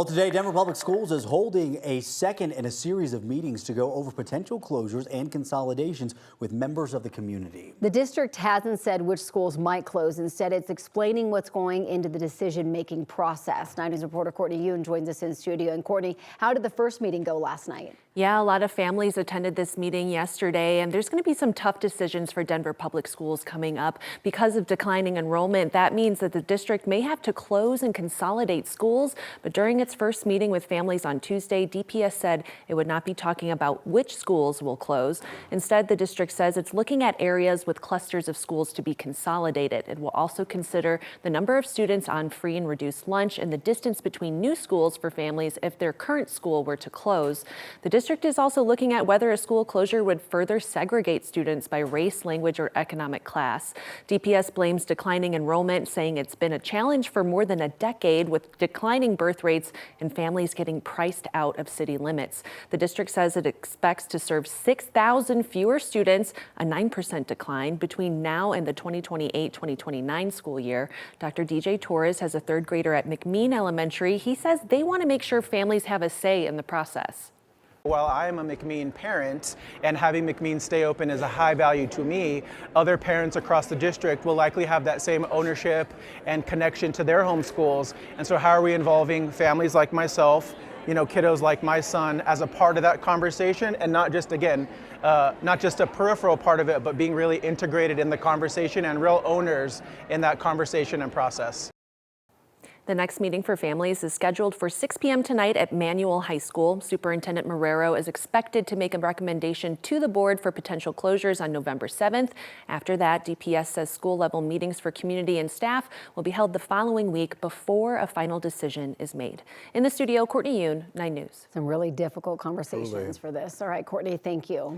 Well, today, Denver Public Schools is holding a second in a series of meetings to go over potential closures and consolidations with members of the community. The district hasn't said which schools might close. Instead, it's explaining what's going into the decision-making process. 9 News reporter Courtney Yoon joins us in studio. And Courtney, how did the first meeting go last night? Yeah, a lot of families attended this meeting yesterday, and there's going to be some tough decisions for Denver Public Schools coming up. Because of declining enrollment, that means that the district may have to close and consolidate schools. But during its first meeting with families on Tuesday, DPS said it would not be talking about which schools will close. Instead, the district says it's looking at areas with clusters of schools to be consolidated. It will also consider the number of students on free and reduced lunch and the distance between new schools for families if their current school were to close. The district is also looking at whether a school closure would further segregate students by race, language, or economic class. DPS blames declining enrollment, saying it's been a challenge for more than a decade with declining birth rates and families getting priced out of city limits. The district says it expects to serve 6,000 fewer students, a 9% decline, between now and the 2028-2029 school year. Dr. DJ Torres has a third grader at McMean Elementary. He says they want to make sure families have a say in the process. While I am a McMean parent and having McMean stay open is a high value to me, other parents across the district will likely have that same ownership and connection to their home schools. And so how are we involving families like myself, kiddos like my son, as a part of that conversation, and not just, again, not just a peripheral part of it, but being really integrated in the conversation and real owners in that conversation and process. The next meeting for families is scheduled for 6 p.m. tonight at Manual High School. Superintendent Marrero is expected to make a recommendation to the board for potential closures on November 7th. After that, DPS says school-level meetings for community and staff will be held the following week before a final decision is made. In the studio, Courtney Yoon, 9 News. Some really difficult conversations for this. All right, Courtney, thank you.